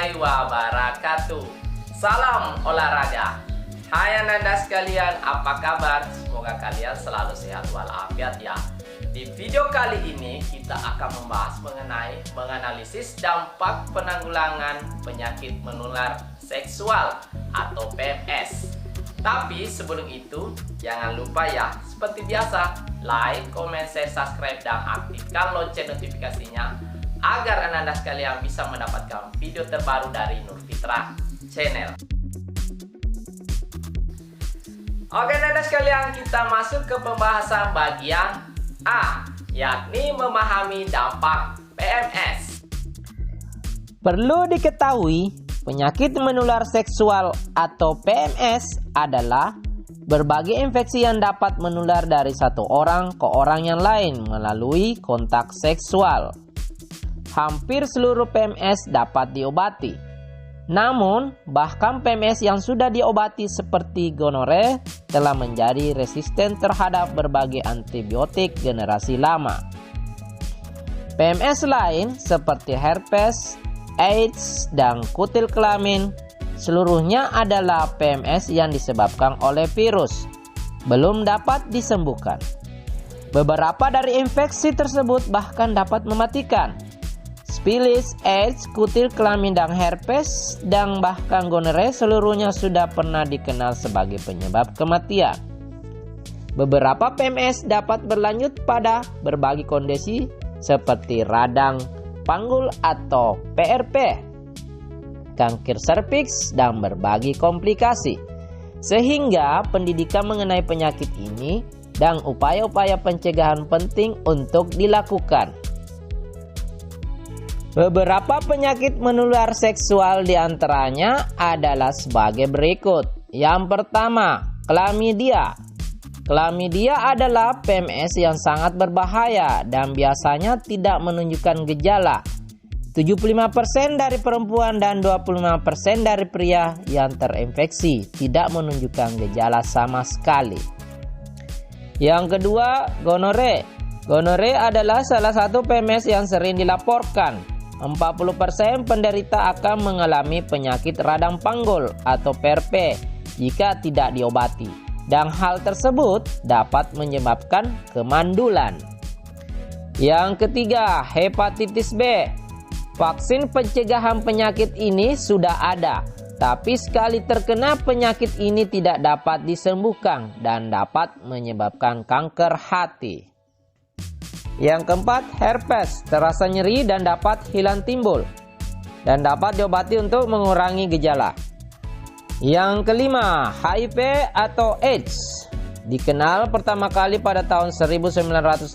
warahmatullahi wabarakatuh. Salam olahraga. Hai Ananda sekalian, apa kabar? Semoga kalian selalu sehat walafiat ya. Di video kali ini kita akan membahas mengenai menganalisis dampak penanggulangan penyakit menular seksual atau PMS. Tapi sebelum itu, jangan lupa ya, seperti biasa, like, comment, share, subscribe, dan aktifkan lonceng notifikasinya agar Ananda sekalian bisa mendapatkan video terbaru dari Nur Fitra Channel. Oke Ananda sekalian, kita masuk ke pembahasan bagian A, yakni memahami dampak PMS. Perlu diketahui, penyakit menular seksual atau PMS adalah berbagai infeksi yang dapat menular dari satu orang ke orang yang lain melalui kontak seksual. Hampir seluruh PMS dapat diobati. Namun, bahkan PMS yang sudah diobati seperti gonore telah menjadi resisten terhadap berbagai antibiotik generasi lama. PMS lain seperti herpes, AIDS, dan kutil kelamin seluruhnya adalah PMS yang disebabkan oleh virus, belum dapat disembuhkan. Beberapa dari infeksi tersebut bahkan dapat mematikan. Syphilis, AIDS, kutil kelamin, dan herpes, dan bahkan gonore seluruhnya sudah pernah dikenal sebagai penyebab kematian. Beberapa PMS dapat berlanjut pada berbagai kondisi seperti radang panggul atau PRP, kanker serviks, dan berbagai komplikasi. Sehingga pendidikan mengenai penyakit ini dan upaya-upaya pencegahan penting untuk dilakukan. Beberapa penyakit menular seksual diantaranya adalah sebagai berikut. Yang pertama, Chlamydia. Chlamydia adalah PMS yang sangat berbahaya dan biasanya tidak menunjukkan gejala. 75% dari perempuan dan 25% dari pria yang terinfeksi tidak menunjukkan gejala sama sekali. Yang kedua, gonore. Gonore adalah salah satu PMS yang sering dilaporkan. 40% penderita akan mengalami penyakit radang panggul atau PRP jika tidak diobati. Dan hal tersebut dapat menyebabkan kemandulan. Yang ketiga, hepatitis B. Vaksin pencegahan penyakit ini sudah ada, tapi sekali terkena penyakit ini tidak dapat disembuhkan dan dapat menyebabkan kanker hati. Yang keempat, herpes. Terasa nyeri dan dapat hilang timbul dan dapat diobati untuk mengurangi gejala. Yang kelima, HIV atau AIDS. Dikenal pertama kali pada tahun 1984.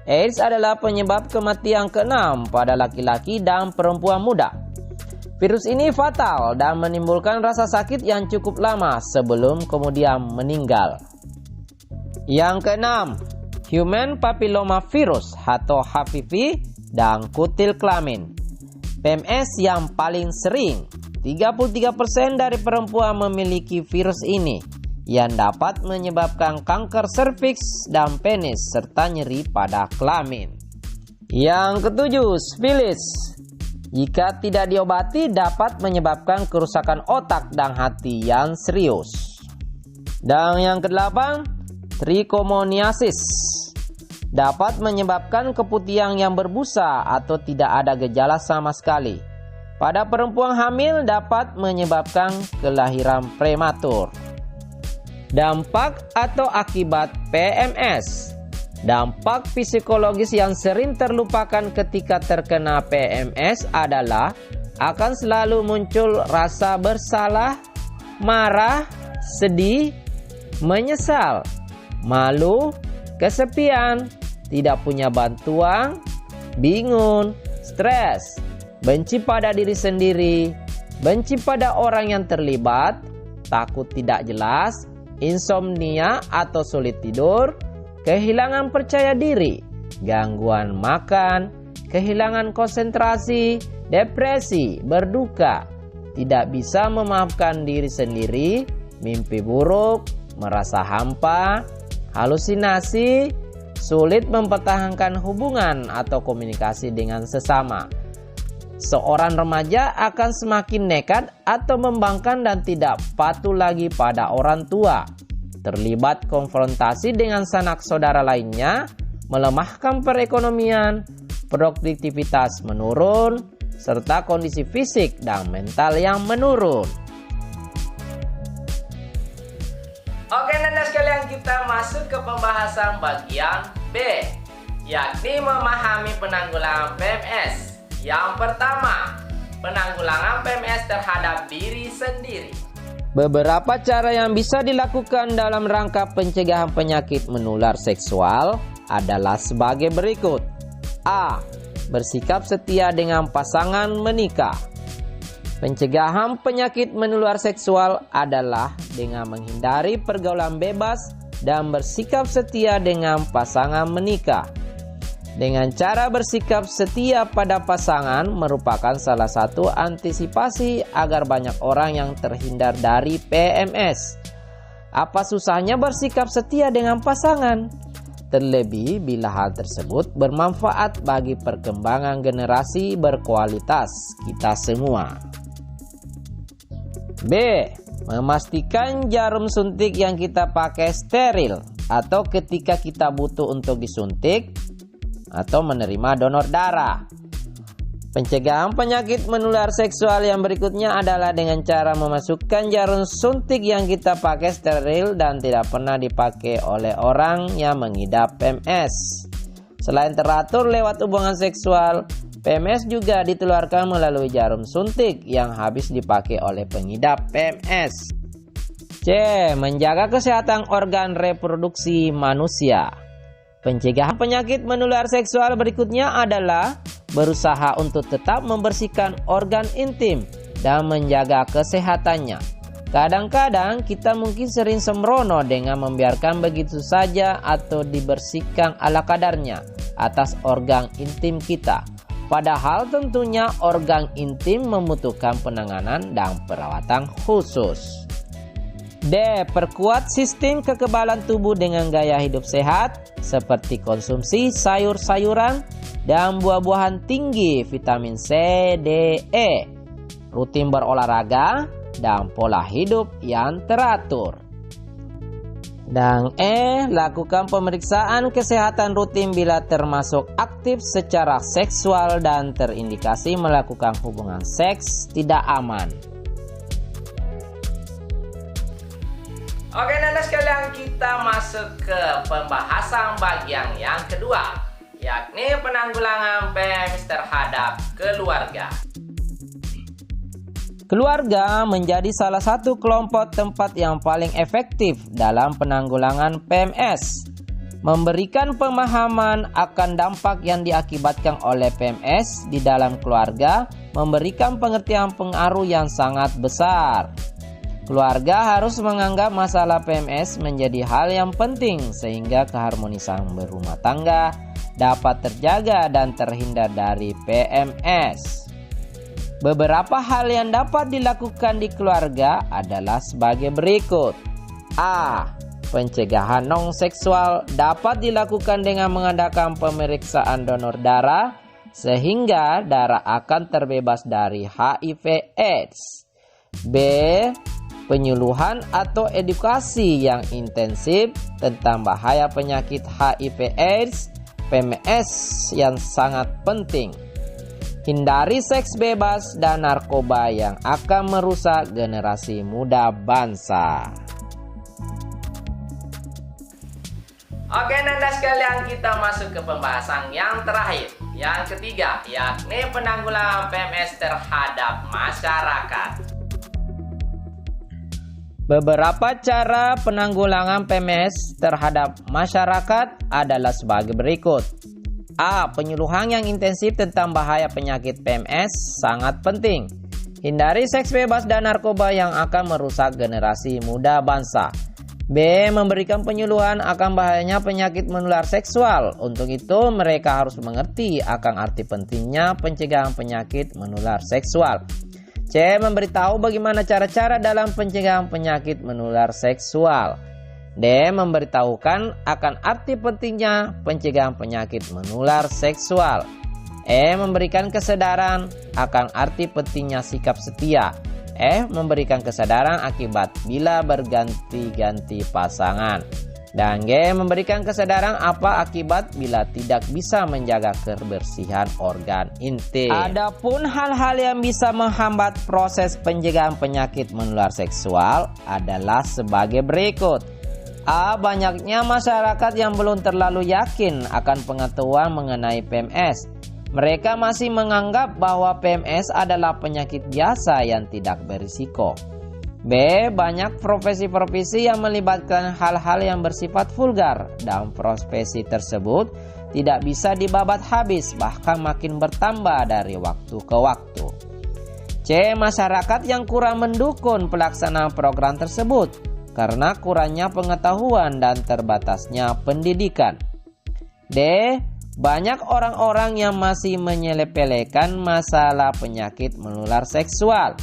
AIDS adalah penyebab kematian ke-6 pada laki-laki dan perempuan muda. Virus ini fatal dan menimbulkan rasa sakit yang cukup lama sebelum kemudian meninggal. Yang keenam, Human Papilloma Virus atau HPV dan kutil kelamin. PMS yang paling sering. 33% dari perempuan memiliki virus ini yang dapat menyebabkan kanker serviks dan penis serta nyeri pada kelamin. Yang ketujuh, syphilis. Jika tidak diobati dapat menyebabkan kerusakan otak dan hati yang serius. Dan yang kedelapan, trichomoniasis. Dapat menyebabkan keputihan yang berbusa atau tidak ada gejala sama sekali. Pada perempuan hamil dapat menyebabkan kelahiran prematur. Dampak atau akibat PMS. Dampak psikologis yang sering terlupakan ketika terkena PMS adalah akan selalu muncul rasa bersalah, marah, sedih, menyesal, malu, kesepian, tidak punya bantuan, bingung, stres, benci pada diri sendiri, benci pada orang yang terlibat, takut tidak jelas, insomnia atau sulit tidur, kehilangan percaya diri, gangguan makan, kehilangan konsentrasi, depresi, berduka, tidak bisa memaafkan diri sendiri, mimpi buruk, merasa hampa, halusinasi, sulit mempertahankan hubungan atau komunikasi dengan sesama. seorang remaja akan semakin nekat atau membangkang dan tidak patuh lagi pada orang tua. Terlibat konfrontasi dengan sanak saudara lainnya, melemahkan perekonomian, produktivitas menurun, serta kondisi fisik dan mental yang menurun. Oke, Nanda sekalian, kita masuk ke pembahasan bagian B, yakni memahami penanggulangan PMS. Yang pertama, penanggulangan PMS terhadap diri sendiri. Beberapa cara yang bisa dilakukan dalam rangka pencegahan penyakit menular seksual adalah sebagai berikut. A. Bersikap setia dengan pasangan menikah. Pencegahan penyakit menular seksual adalah dengan menghindari pergaulan bebas dan bersikap setia dengan pasangan menikah. Dengan cara bersikap setia pada pasangan merupakan salah satu antisipasi agar banyak orang yang terhindar dari PMS. Apa susahnya bersikap setia dengan pasangan? Terlebih bila hal tersebut bermanfaat bagi perkembangan generasi berkualitas kita semua. B. Memastikan jarum suntik yang kita pakai steril atau ketika kita butuh untuk disuntik atau menerima donor darah. Pencegahan penyakit menular seksual yang berikutnya adalah dengan cara memasukkan jarum suntik yang kita pakai steril dan tidak pernah dipakai oleh orang yang mengidap PMS. Selain teratur lewat hubungan seksual, PMS juga ditularkan melalui jarum suntik yang habis dipakai oleh pengidap PMS. C. Menjaga kesehatan organ reproduksi manusia. Pencegahan penyakit menular seksual berikutnya adalah berusaha untuk tetap membersihkan organ intim dan menjaga kesehatannya. Kadang-kadang kita mungkin sering sembrono dengan membiarkan begitu saja atau dibersihkan ala kadarnya atas organ intim kita. Padahal tentunya organ intim membutuhkan penanganan dan perawatan khusus. D. Perkuat sistem kekebalan tubuh dengan gaya hidup sehat seperti konsumsi sayur-sayuran dan buah-buahan tinggi vitamin C, D, E, rutin berolahraga, dan pola hidup yang teratur. Dan E. Lakukan pemeriksaan kesehatan rutin bila termasuk aktif secara seksual dan terindikasi melakukan hubungan seks tidak aman. Oke, Nanda sekalian, kita masuk ke pembahasan bagian yang kedua, yakni penanggulangan PMS terhadap keluarga. Keluarga menjadi salah satu kelompok tempat yang paling efektif dalam penanggulangan PMS. Memberikan pemahaman akan dampak yang diakibatkan oleh PMS di dalam keluarga memberikan pengertian pengaruh yang sangat besar. Keluarga harus menganggap masalah PMS menjadi hal yang penting sehingga keharmonisan berumah tangga dapat terjaga dan terhindar dari PMS. Beberapa hal yang dapat dilakukan di keluarga adalah sebagai berikut. A. Pencegahan non-seksual dapat dilakukan dengan mengadakan pemeriksaan donor darah sehingga darah akan terbebas dari HIV/AIDS. B. Penyuluhan atau edukasi yang intensif tentang bahaya penyakit HIV/AIDS, PMS yang sangat penting. Hindari seks bebas dan narkoba yang akan merusak generasi muda bangsa. Oke, Nanda sekalian, kita masuk ke pembahasan yang terakhir, yang ketiga, yakni penanggulangan PMS terhadap masyarakat. Beberapa cara penanggulangan PMS terhadap masyarakat adalah sebagai berikut. A. Penyuluhan yang intensif tentang bahaya penyakit PMS sangat penting. Hindari seks bebas dan narkoba yang akan merusak generasi muda bangsa. B. Memberikan penyuluhan akan bahayanya penyakit menular seksual. Untuk itu, mereka harus mengerti akan arti pentingnya pencegahan penyakit menular seksual. C. Memberitahu bagaimana cara-cara dalam pencegahan penyakit menular seksual. D. Memberitahukan akan arti pentingnya pencegahan penyakit menular seksual. Memberikan kesadaran akan arti pentingnya sikap setia. Memberikan kesadaran akibat bila berganti-ganti pasangan. Dan G. Memberikan kesadaran apa akibat bila tidak bisa menjaga kebersihan organ intim. Adapun hal-hal yang bisa menghambat proses pencegahan penyakit menular seksual adalah sebagai berikut. A. Banyaknya masyarakat yang belum terlalu yakin akan pengetahuan mengenai PMS. Mereka masih menganggap bahwa PMS adalah penyakit biasa yang tidak berisiko. B. Banyak profesi-profesi yang melibatkan hal-hal yang bersifat vulgar dan profesi tersebut tidak bisa dibabat habis, bahkan makin bertambah dari waktu ke waktu. C. Masyarakat yang kurang mendukung pelaksanaan program tersebut karena kurangnya pengetahuan dan terbatasnya pendidikan. D. Banyak orang-orang yang masih menyepelekan masalah penyakit menular seksual.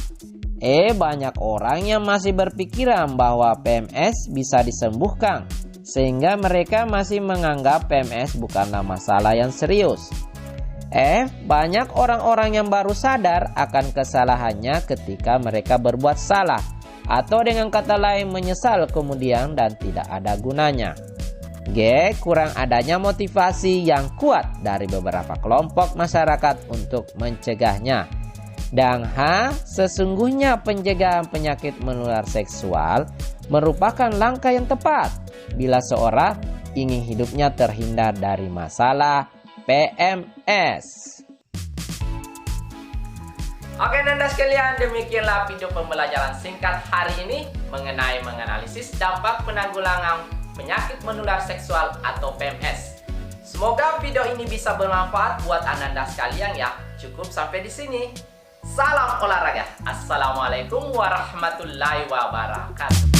Banyak orang yang masih berpikiran bahwa PMS bisa disembuhkan, sehingga mereka masih menganggap PMS bukanlah masalah yang serius. Banyak orang-orang yang baru sadar akan kesalahannya ketika mereka berbuat salah, atau dengan kata lain menyesal kemudian dan tidak ada gunanya. G. Kurang adanya motivasi yang kuat dari beberapa kelompok masyarakat untuk mencegahnya. Dan H. Sesungguhnya pencegahan penyakit menular seksual merupakan langkah yang tepat bila seorang ingin hidupnya terhindar dari masalah PMS. Oke Nanda sekalian, demikianlah video pembelajaran singkat hari ini mengenai menganalisis dampak penanggulangan penyakit menular seksual atau PMS. Semoga video ini bisa bermanfaat buat Anda sekalian ya. Cukup sampai di sini. Salam olahraga. Assalamualaikum warahmatullahi wabarakatuh.